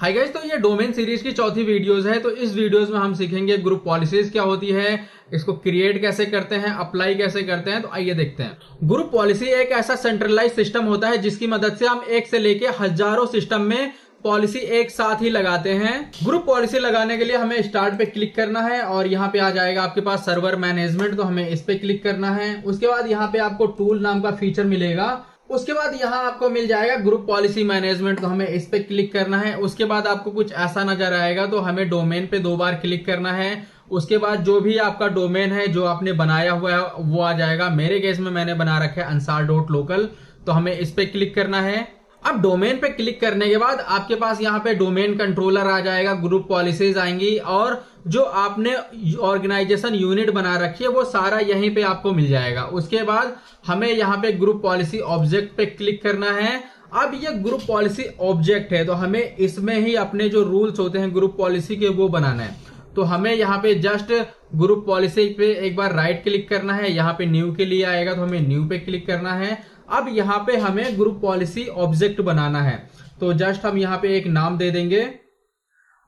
Hi guys, तो ये domain series की चौथी वीडियोस है। तो इस वीडियोस में हम सीखेंगे ग्रुप पॉलिसीज क्या होती है, इसको क्रिएट कैसे करते हैं, अप्लाई कैसे करते हैं। तो आइए देखते हैं। ग्रुप पॉलिसी एक ऐसा सेंट्रलाइज सिस्टम होता है जिसकी मदद से हम एक से लेके हजारों सिस्टम में पॉलिसी एक साथ ही लगाते हैं। ग्रुप पॉलिसी लगाने के लिए हमें स्टार्ट पे क्लिक करना है और यहाँ पे आ जाएगा आपके पास सर्वर मैनेजमेंट, तो हमें इस पे क्लिक करना है। उसके बाद यहाँ पे आपको टूल नाम का फीचर मिलेगा। उसके बाद यहाँ आपको मिल जाएगा ग्रुप पॉलिसी मैनेजमेंट, तो हमें इस पे क्लिक करना है। उसके बाद आपको कुछ ऐसा नजर आएगा, तो हमें डोमेन पे 2 बार क्लिक करना है। उसके बाद जो भी आपका डोमेन है जो आपने बनाया हुआ है वो आ जाएगा। मेरे केस में मैंने बना रखा है ansar.local, तो हमें इस पे क्लिक करना है। अब डोमेन पे क्लिक करने के बाद आपके पास यहाँ पे डोमेन कंट्रोलर आ जाएगा, ग्रुप पॉलिसीज आएंगी और जो आपने ऑर्गेनाइजेशन यूनिट बना रखी है वो सारा यहीं पे आपको मिल जाएगा। उसके बाद हमें यहाँ पे ग्रुप पॉलिसी ऑब्जेक्ट पे क्लिक करना है। अब ये ग्रुप पॉलिसी ऑब्जेक्ट है, तो हमें इसमें ही अपने जो रूल्स होते हैं ग्रुप पॉलिसी के वो बनाना है। तो हमें यहाँ पे जस्ट ग्रुप पॉलिसी पे एक बार राइट क्लिक करना है। यहाँ पे न्यू के लिए आएगा, तो हमें न्यू पे क्लिक करना है। अब यहाँ पे हमें ग्रुप पॉलिसी ऑब्जेक्ट बनाना है, तो जस्ट हम यहाँ पे एक नाम दे देंगे।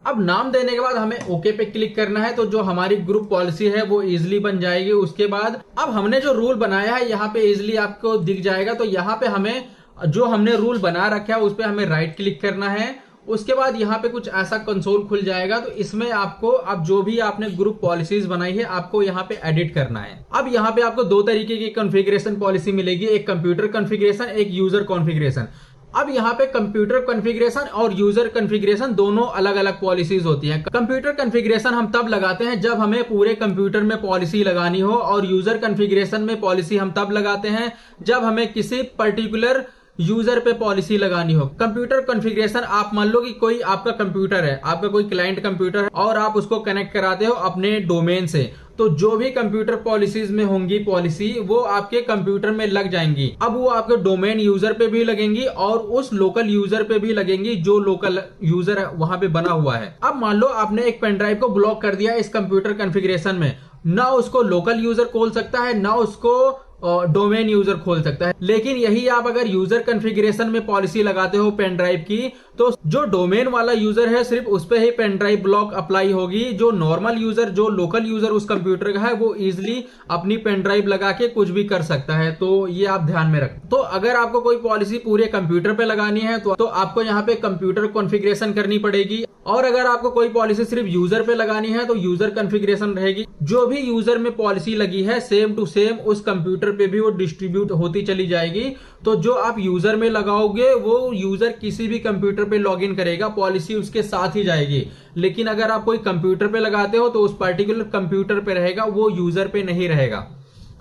अब नाम देने के बाद हमें ओके पे क्लिक करना है, तो जो हमारी ग्रुप पॉलिसी है वो इजिली बन जाएगी। उसके बाद अब हमने जो रूल बनाया है यहाँ पे इजिली आपको दिख जाएगा। तो यहाँ पे हमें जो हमने रूल बना रखा है उस पर हमें राइट क्लिक करना है। उसके बाद यहाँ पे कुछ ऐसा कंसोल खुल जाएगा, तो इसमें आपको अब जो भी आपने ग्रुप पॉलिसीज बनाई है आपको यहाँ पे एडिट करना है। अब यहाँ पे आपको 2 तरीके की कॉन्फ़िगरेशन पॉलिसी मिलेगी, एक कंप्यूटर कॉन्फ़िगरेशन, एक यूजर कॉन्फ़िगरेशन। अब यहाँ पे कंप्यूटर कॉन्फ़िगरेशन और यूजर कॉन्फ़िगरेशन दोनों अलग अलग पॉलिसीज होती हैं। कंप्यूटर कॉन्फ़िगरेशन हम तब लगाते हैं जब हमें पूरे कंप्यूटर में पॉलिसी लगानी हो, और यूजर कॉन्फ़िगरेशन में पॉलिसी हम तब लगाते हैं जब हमें किसी पर्टिकुलर यूजर पे पॉलिसी लगानी हो। कंप्यूटर कॉन्फ़िगरेशन, आप मान लो कि कोई आपका कंप्यूटर है, आपका कोई क्लाइंट कंप्यूटर है और आप उसको कनेक्ट कराते हो अपने डोमेन से, तो जो भी कंप्यूटर पॉलिसीज में होंगी पॉलिसी वो आपके कंप्यूटर में लग जाएंगी। अब वो आपके डोमेन यूजर पे भी लगेंगी और उस लोकल यूजर पे भी लगेंगी जो लोकल यूजर वहां पे बना हुआ है। अब मान लो आपने एक पेन ड्राइव को ब्लॉक कर दिया इस कंप्यूटर कॉन्फ़िगरेशन में, ना उसको लोकल यूजर खोल सकता है ना उसको डोमेन यूजर खोल सकता है। लेकिन यही आप अगर यूजर कॉन्फ़िगरेशन में पॉलिसी लगाते हो पेन ड्राइव की, तो जो डोमेन वाला यूजर है सिर्फ उस पे ही पेन ड्राइव ब्लॉक अप्लाई होगी। जो नॉर्मल यूजर, जो लोकल यूजर उस कंप्यूटर का है, वो इजिली अपनी पेन ड्राइव लगा के कुछ भी कर सकता है। तो ये आप ध्यान में रखें। तो अगर आपको कोई पॉलिसी पूरे कंप्यूटर पे लगानी है तो आपको यहाँ पे कंप्यूटर कॉन्फ़िगरेशन करनी पड़ेगी, और अगर आपको कोई पॉलिसी सिर्फ यूजर पे लगानी है तो यूजर कॉन्फ़िगरेशन रहेगी। जो भी यूजर में पॉलिसी लगी है सेम टू सेम उस कंप्यूटर पे भी वो डिस्ट्रीब्यूट होती चली जाएगी। तो जो आप यूजर में लगाओगे वो यूजर किसी भी कंप्यूटर पे लॉगिन करेगा, पॉलिसी उसके साथ ही जाएगी। लेकिन अगर आप कोई कंप्यूटर पे लगाते हो तो उस पर्टिकुलर कंप्यूटर पे रहेगा, वो यूजर पे नहीं रहेगा।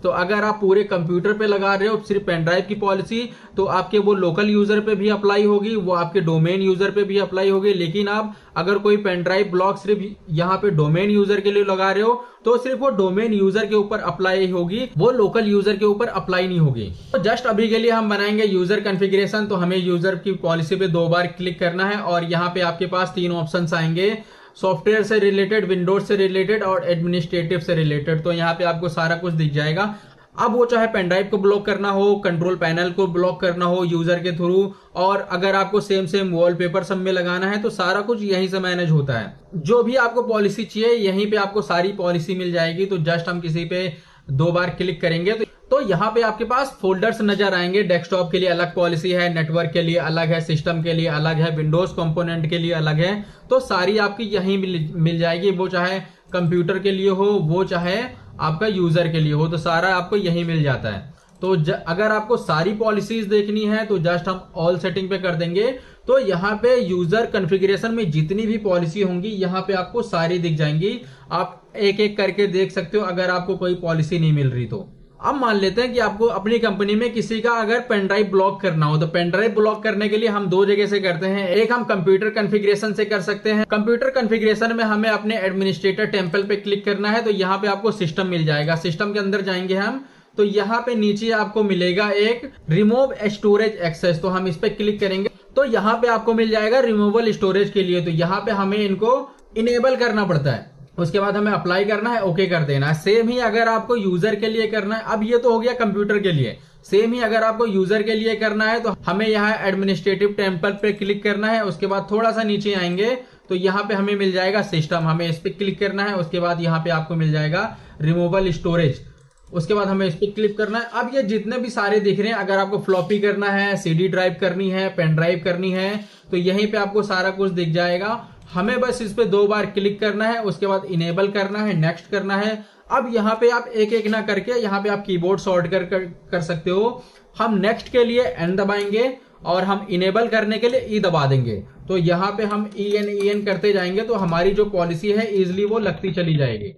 तो अगर आप पूरे कंप्यूटर पे लगा रहे हो सिर्फ पेन ड्राइव की पॉलिसी, तो आपके वो लोकल यूजर पे भी अप्लाई होगी, वो आपके डोमेन यूजर पे भी अप्लाई होगी। लेकिन आप अगर कोई पेन ड्राइव ब्लॉक सिर्फ यहाँ पे डोमेन यूजर के लिए लगा रहे हो तो सिर्फ वो डोमेन यूजर के ऊपर अप्लाई होगी, वो लोकल यूजर के ऊपर अप्लाई नहीं होगी। तो जस्ट अभी के लिए हम बनाएंगे यूजर कॉन्फ़िगरेशन। तो हमें यूजर की पॉलिसी पे 2 बार क्लिक करना है और यहाँ पे आपके पास 3 ऑप्शंस आएंगे, सॉफ्टवेयर से रिलेटेड, विंडोज से रिलेटेड और एडमिनिस्ट्रेटिव से रिलेटेड। तो यहाँ पे आपको सारा कुछ दिख जाएगा। अब वो चाहे पेन ड्राइव को ब्लॉक करना हो, कंट्रोल पैनल को ब्लॉक करना हो यूजर के थ्रू, और अगर आपको सेम वॉलपेपर सब में लगाना है तो सारा कुछ यहीं से मैनेज होता है। जो भी आपको पॉलिसी चाहिए यहीं पे आपको सारी पॉलिसी मिल जाएगी। तो जस्ट हम किसी पे 2 बार क्लिक करेंगे तो यहाँ पे आपके पास फोल्डर्स नजर आएंगे। डेस्कटॉप के लिए अलग पॉलिसी है, नेटवर्क के लिए अलग है, सिस्टम के लिए अलग है, विंडोज कंपोनेंट के लिए अलग है। तो सारी आपकी यहीं मिल जाएगी, वो चाहे कंप्यूटर के लिए हो, वो चाहे आपका यूजर के लिए हो, तो सारा आपको यहीं मिल जाता है। तो अगर आपको सारी पॉलिसीज देखनी है तो जस्ट हम ऑल सेटिंग पे कर देंगे। तो यहाँ पे यूजर कॉन्फ़िगरेशन में जितनी भी पॉलिसी होंगी यहाँ पे आपको सारी दिख जाएंगी। आप एक एक करके देख सकते हो अगर आपको कोई पॉलिसी नहीं मिल रही तो। अब मान लेते हैं कि आपको अपनी कंपनी में किसी का अगर पेन ड्राइव ब्लॉक करना हो, तो पेन ड्राइव ब्लॉक करने के लिए हम 2 जगह से करते हैं। एक हम कंप्यूटर कॉन्फ़िगरेशन से कर सकते हैं। कंप्यूटर कॉन्फ़िगरेशन में हमें अपने एडमिनिस्ट्रेटर टेम्पल पे क्लिक करना है, तो यहाँ पे आपको सिस्टम मिल जाएगा। सिस्टम के अंदर जाएंगे हम, तो यहाँ पे नीचे आपको मिलेगा एक रिमूव स्टोरेज एक्सेस, तो हम इस पे क्लिक करेंगे तो यहाँ पे आपको मिल जाएगा रिमूवल स्टोरेज के लिए। तो यहाँ पे हमें इनको इनेबल करना पड़ता है। उसके बाद हमें अप्लाई करना है, ओके कर देना है। सेम ही अगर आपको यूजर के लिए करना है, अब ये तो हो गया कंप्यूटर के लिए, सेम ही अगर आपको यूजर के लिए करना है तो हमें यहाँ एडमिनिस्ट्रेटिव टेम्पल पे क्लिक करना है। उसके बाद थोड़ा सा नीचे आएंगे तो यहाँ पे हमें मिल जाएगा सिस्टम, हमें इस पे क्लिक करना है। उसके बाद यहाँ पे आपको मिल जाएगा रिमूवल स्टोरेज, उसके बाद हमें इस पे क्लिक करना है। अब ये जितने भी सारे दिख रहे हैं, अगर आपको फ्लॉपी करना है, सीडी ड्राइव करनी है, पेन ड्राइव करनी है, तो यहीं पे आपको सारा कुछ दिख जाएगा। हमें बस इस पे 2 बार क्लिक करना है, उसके बाद इनेबल करना है, नेक्स्ट करना है। अब यहाँ पे आप एक एक ना करके यहाँ पे आप कीबोर्ड शॉर्ट कर सकते हो। हम नेक्स्ट के लिए एन दबाएंगे और हम इनेबल करने के लिए ई दबा देंगे। तो यहाँ पे हम ई एन करते जाएंगे तो हमारी जो पॉलिसी है इजिली वो लगती चली जाएगी।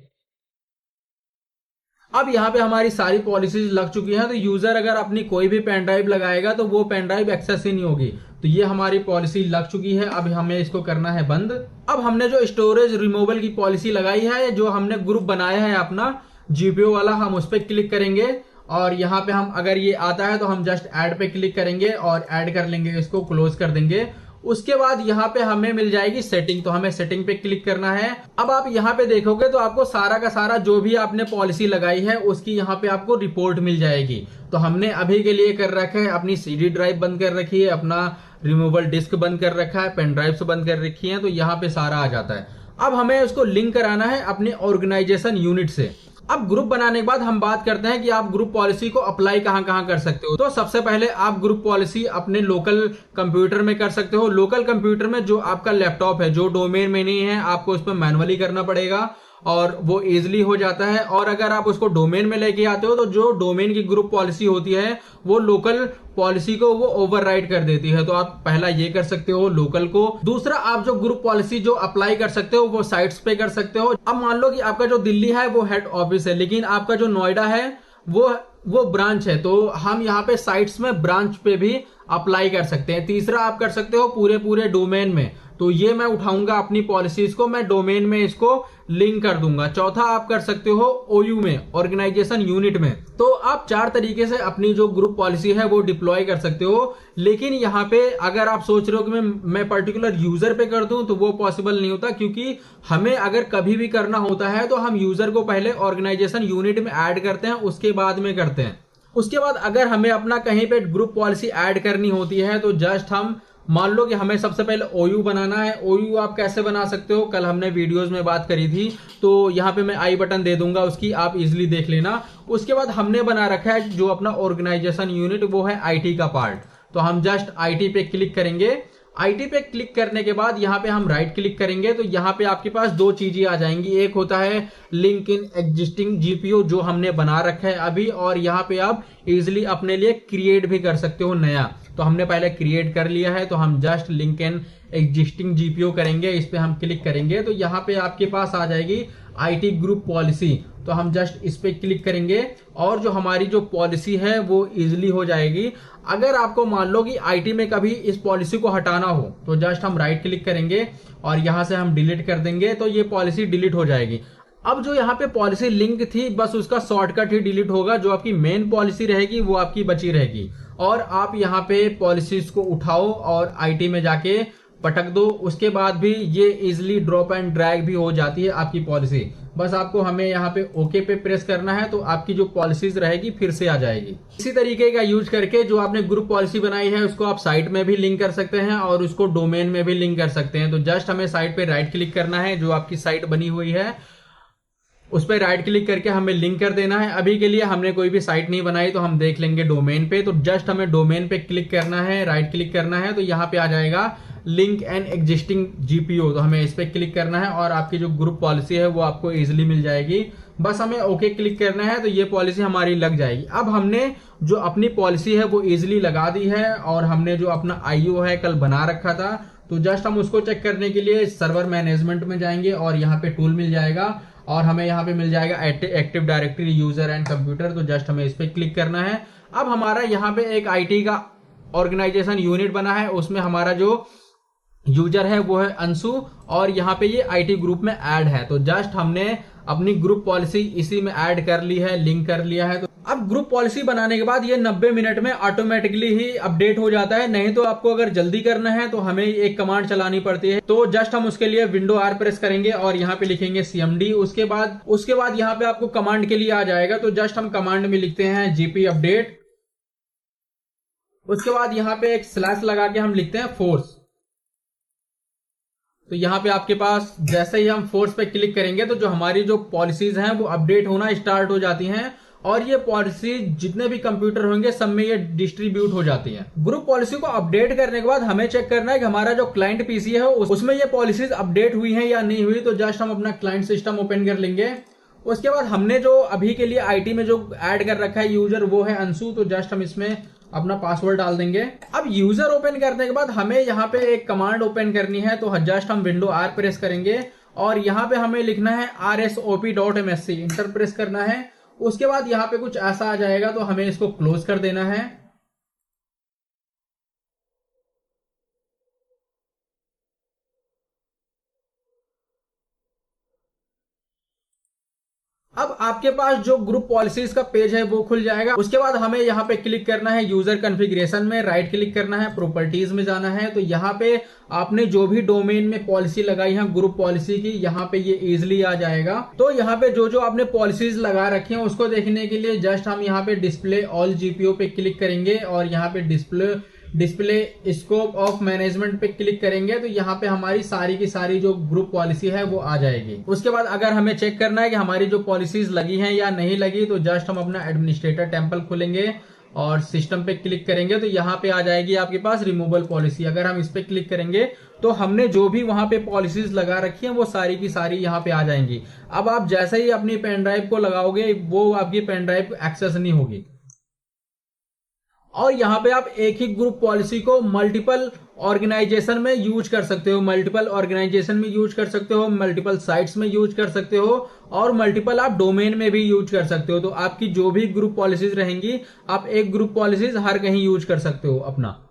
अब यहाँ पे हमारी सारी पॉलिसीज लग चुकी हैं। तो यूजर अगर अपनी कोई भी पेन ड्राइव लगाएगा तो वो पेन ड्राइव एक्सेस ही नहीं होगी। तो ये हमारी पॉलिसी लग चुकी है। अब हमें इसको करना है बंद। अब हमने जो स्टोरेज रिमूवल की पॉलिसी लगाई है, जो हमने ग्रुप बनाया है अपना जीपीओ वाला, हम उस पर क्लिक करेंगे और यहाँ पे हम अगर ये आता है तो हम जस्ट ऐड पे क्लिक करेंगे और ऐड कर लेंगे, इसको क्लोज कर देंगे। उसके बाद यहाँ पे हमें मिल जाएगी सेटिंग, तो हमें सेटिंग पे क्लिक करना है। अब आप यहाँ पे देखोगे तो आपको सारा का सारा जो भी आपने पॉलिसी लगाई है उसकी यहाँ पे आपको रिपोर्ट मिल जाएगी। तो हमने अभी के लिए कर रखा है, अपनी सीडी ड्राइव बंद कर रखी है, अपना रिमूवल डिस्क बंद कर रखा है, पेन ड्राइव बंद कर रखी है, तो यहाँ पे सारा आ जाता है। अब हमें उसको लिंक कराना है अपने ऑर्गेनाइजेशन यूनिट से। अब ग्रुप बनाने के बाद हम बात करते हैं कि आप ग्रुप पॉलिसी को अप्लाई कहां कहां कर सकते हो। तो सबसे पहले आप ग्रुप पॉलिसी अपने लोकल कंप्यूटर में कर सकते हो। लोकल कंप्यूटर में जो आपका लैपटॉप है, जो डोमेन में नहीं है, आपको उस पर मैनुअली करना पड़ेगा और वो इजिली हो जाता है। और अगर आप उसको डोमेन में लेके आते हो तो जो डोमेन की ग्रुप पॉलिसी होती है वो लोकल पॉलिसी को वो ओवरराइड कर देती है। तो आप पहला ये कर सकते हो लोकल को। दूसरा, आप जो ग्रुप पॉलिसी जो अप्लाई कर सकते हो वो साइट्स पे कर सकते हो। अब मान लो कि आपका जो दिल्ली है वो हेड ऑफिस है, लेकिन आपका जो नोएडा है वो ब्रांच है, तो हम यहाँ पे साइट्स में ब्रांच पे भी अप्लाई कर सकते हैं। तीसरा, आप कर सकते हो पूरे डोमेन में। तो ये मैं उठाऊंगा अपनी पॉलिसीज को, मैं डोमेन में इसको लिंक कर दूंगा। चौथा, आप कर सकते हो ओयू में, ऑर्गेनाइजेशन यूनिट में। तो आप 4 तरीके से अपनी जो ग्रुप पॉलिसी है वो डिप्लॉय कर सकते हो। लेकिन यहाँ पे अगर आप सोच रहे हो कि मैं पर्टिकुलर यूजर पे कर दूं तो वो पॉसिबल नहीं होता, क्योंकि हमें अगर कभी भी करना होता है तो हम यूजर को पहले ऑर्गेनाइजेशन यूनिट में ऐड करते हैं, उसके बाद में करते हैं। उसके बाद अगर हमें अपना कहीं पे ग्रुप पॉलिसी ऐड करनी होती है तो जस्ट हम मान लो कि हमें सबसे पहले ओयू बनाना है। ओयू आप कैसे बना सकते हो, कल हमने वीडियोस में बात करी थी, तो यहाँ पे मैं आई बटन दे दूंगा उसकी, आप इजिली देख लेना। उसके बाद हमने बना रखा है जो अपना ऑर्गेनाइजेशन यूनिट, वो है आईटी का पार्ट। तो हम जस्ट आईटी पे क्लिक करेंगे। आईटी पे क्लिक करने के बाद यहाँ पे हम राइट क्लिक करेंगे तो यहाँ पे आपके पास 2 चीजें आ जाएंगी। एक होता है लिंक इन एग्जिस्टिंग जीपीओ, जो हमने बना रखा है अभी, और यहाँ पे आप इजिली अपने लिए क्रिएट भी कर सकते हो नया। तो हमने पहले क्रिएट कर लिया है, तो हम just link in existing GPO करेंगे, इस पे हम क्लिक करेंगे तो यहाँ पे आपके पास आ जाएगी आईटी ग्रुप पॉलिसी। तो हम जस्ट इस पे क्लिक करेंगे और जो हमारी जो पॉलिसी है वो इजिली हो जाएगी। अगर आपको मान लो कि आईटी में कभी इस पॉलिसी को हटाना हो तो जस्ट हम राइट क्लिक करेंगे और यहां से हम डिलीट कर देंगे, तो ये पॉलिसी डिलीट हो जाएगी। अब जो यहाँ पे पॉलिसी लिंक थी, बस उसका शॉर्टकट ही डिलीट होगा। जो आपकी मेन पॉलिसी रहेगी वो आपकी बची रहेगी। और आप यहाँ पे पॉलिसीज को उठाओ और आईटी में जाके पटक दो। उसके बाद भी ये इजिली ड्रॉप एंड ड्रैग भी हो जाती है आपकी पॉलिसी। बस आपको हमें यहाँ पे ओके पे प्रेस करना है तो आपकी जो पॉलिसीज रहेगी फिर से आ जाएगी। इसी तरीके का यूज करके जो आपने ग्रुप पॉलिसी बनाई है उसको आप साइट में भी लिंक कर सकते हैं और उसको डोमेन में भी लिंक कर सकते हैं। तो जस्ट हमें साइट पे राइट क्लिक करना है, जो आपकी साइट बनी हुई है उस पर राइट क्लिक करके हमें लिंक कर देना है। अभी के लिए हमने कोई भी साइट नहीं बनाई तो हम देख लेंगे डोमेन पे। तो जस्ट हमें डोमेन पे क्लिक करना है, राइट क्लिक करना है, तो यहाँ पे आ जाएगा लिंक एंड एग्जिस्टिंग जीपीओ। तो हमें इस पे क्लिक करना है और आपकी जो ग्रुप पॉलिसी है वो आपको इजिली मिल जाएगी। बस हमें ओके क्लिक करना है तो ये पॉलिसी हमारी लग जाएगी। अब हमने जो अपनी पॉलिसी है वो इजिली लगा दी है और हमने जो अपना आईओ है कल बना रखा था, तो जस्ट हम उसको चेक करने के लिए सर्वर मैनेजमेंट में जाएंगे और यहाँ पे टूल मिल जाएगा और हमें यहाँ पे मिल जाएगा active directory user and computer. तो जस्ट हमें इस पे क्लिक करना है। अब हमारा यहाँ पे एक आईटी का ऑर्गेनाइजेशन यूनिट बना है, उसमें हमारा जो यूजर है वो है अंशु और यहाँ पे ये आईटी ग्रुप में ऐड है। तो जस्ट हमने अपनी ग्रुप पॉलिसी इसी में ऐड कर ली है, लिंक कर लिया है। तो अब ग्रुप पॉलिसी बनाने के बाद ये 90 मिनट में ऑटोमेटिकली ही अपडेट हो जाता है। नहीं तो आपको अगर जल्दी करना है तो हमें एक कमांड चलानी पड़ती है। तो जस्ट हम उसके लिए विंडो आर प्रेस करेंगे और यहाँ पे लिखेंगे cmd। उसके बाद यहाँ पे आपको कमांड के लिए आ जाएगा। तो जस्ट हम कमांड में लिखते हैं gp अपडेट उसके बाद यहाँ पे एक स्लैश लगा के हम लिखते हैं फोर्स। तो यहाँ पे आपके पास जैसे ही हम फोर्स पे क्लिक करेंगे तो जो हमारी जो पॉलिसीज हैं वो अपडेट होना स्टार्ट हो जाती हैं, और ये पॉलिसी जितने भी कंप्यूटर होंगे सब में ये डिस्ट्रीब्यूट हो जाती है। ग्रुप पॉलिसी को अपडेट करने के बाद हमें चेक करना है कि हमारा जो क्लाइंट पीसी है उसमें ये पॉलिसीज अपडेट हुई हैं या नहीं हुई। तो जस्ट हम अपना क्लाइंट सिस्टम ओपन कर लेंगे। उसके बाद हमने जो अभी के लिए आईटी में जो ऐड कर रखा है यूजर, वो है अंशु। तो जस्ट हम इसमें अपना पासवर्ड डाल देंगे। अब यूजर ओपन करने के बाद हमें यहाँ पे एक कमांड ओपन करनी है। तो जस्ट हम विंडो आर प्रेस करेंगे और यहाँ पे हमें लिखना है rsop.msc, इंटर प्रेस करना है। उसके बाद यहाँ पे कुछ ऐसा आ जाएगा तो हमें इसको क्लोज कर देना है। अब आपके पास जो ग्रुप पॉलिसीज का पेज है वो खुल जाएगा। उसके बाद हमें यहाँ पे क्लिक करना है यूजर कॉन्फ़िगरेशन में, राइट क्लिक करना है, प्रॉपर्टीज में जाना है। तो यहाँ पे आपने जो भी डोमेन में पॉलिसी लगाई है ग्रुप पॉलिसी की, यहाँ पे ये इजिली आ जाएगा। तो यहाँ पे जो जो आपने पॉलिसीज लगा रखी हैं उसको देखने के लिए जस्ट हम यहाँ पे डिस्प्ले ऑल जीपीओ पे क्लिक करेंगे और यहाँ पे डिस्प्ले स्कोप ऑफ मैनेजमेंट पे क्लिक करेंगे। तो यहाँ पे हमारी सारी की सारी जो ग्रुप पॉलिसी है वो आ जाएगी। उसके बाद अगर हमें चेक करना है कि हमारी जो पॉलिसीज लगी हैं या नहीं लगी, तो जस्ट हम अपना एडमिनिस्ट्रेटर टेम्पल खोलेंगे और सिस्टम पे क्लिक करेंगे। तो यहाँ पे आ जाएगी आपके पास रिमूवल पॉलिसी। अगर हम इस पे क्लिक करेंगे तो हमने जो भी वहां पे पॉलिसीज लगा रखी हैं वो सारी की सारी यहाँ पे आ जाएंगी। अब आप जैसे ही अपनी पेन ड्राइव को लगाओगे वो आपकी पेन ड्राइव एक्सेस नहीं होगी। और यहाँ पे आप एक ही ग्रुप पॉलिसी को मल्टीपल ऑर्गेनाइजेशन में यूज कर सकते हो, मल्टीपल ऑर्गेनाइजेशन में यूज कर सकते हो, मल्टीपल साइट्स में यूज कर सकते हो, और मल्टीपल आप डोमेन में भी यूज कर सकते हो। तो आपकी जो भी ग्रुप पॉलिसीज रहेंगी आप एक ग्रुप पॉलिसीज हर कहीं यूज कर सकते हो अपना।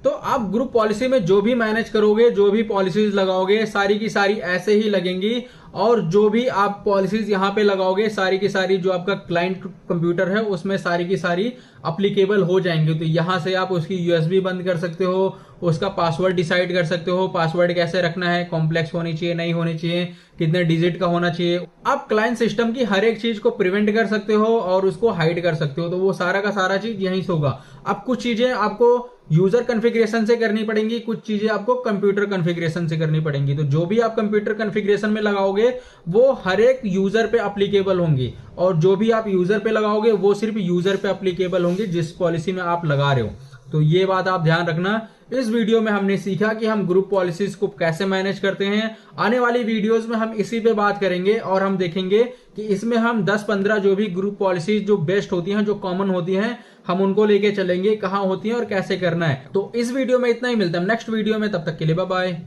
तो आप ग्रुप पॉलिसी में जो भी मैनेज करोगे, जो भी पॉलिसीज लगाओगे, सारी की सारी ऐसे ही लगेंगी। और जो भी आप पॉलिसीज यहाँ पे लगाओगे सारी की सारी जो आपका क्लाइंट कंप्यूटर है उसमें सारी की सारी अप्लीकेबल हो जाएंगे। तो यहाँ से आप उसकी यूएसबी बंद कर सकते हो, उसका पासवर्ड डिसाइड कर सकते हो, पासवर्ड कैसे रखना है, कॉम्प्लेक्स होनी चाहिए, नहीं होनी चाहिए, कितने डिजिट का होना चाहिए। आप क्लाइंट सिस्टम की हर एक चीज को प्रिवेंट कर सकते हो और उसको हाइड कर सकते हो। तो वो सारा का सारा चीज यहीं से होगा। अब कुछ चीजें आपको यूजर कॉन्फ़िगरेशन से करनी पड़ेंगी, कुछ चीजें आपको कंप्यूटर कॉन्फ़िगरेशन से करनी पड़ेंगी। तो जो भी आप कंप्यूटर कॉन्फ़िगरेशन में लगाओगे वो हर एक यूजर पे अप्लीकेबल होंगी, और जो भी आप यूजर पे लगाओगे वो सिर्फ यूजर पे अप्लीकेबल होंगी जिस पॉलिसी में आप लगा रहे हो। तो ये बात आप ध्यान रखना। इस वीडियो में हमने सीखा कि हम ग्रुप पॉलिसीज को कैसे मैनेज करते हैं। आने वाली वीडियोस में हम इसी पे बात करेंगे और हम देखेंगे कि इसमें हम 10-15 जो भी ग्रुप पॉलिसीज जो बेस्ट होती हैं, जो कॉमन होती हैं, हम उनको लेके चलेंगे, कहाँ होती हैं और कैसे करना है। तो इस वीडियो में इतना ही, मिलता है नेक्स्ट वीडियो में, तब तक के लिए बाय बाय।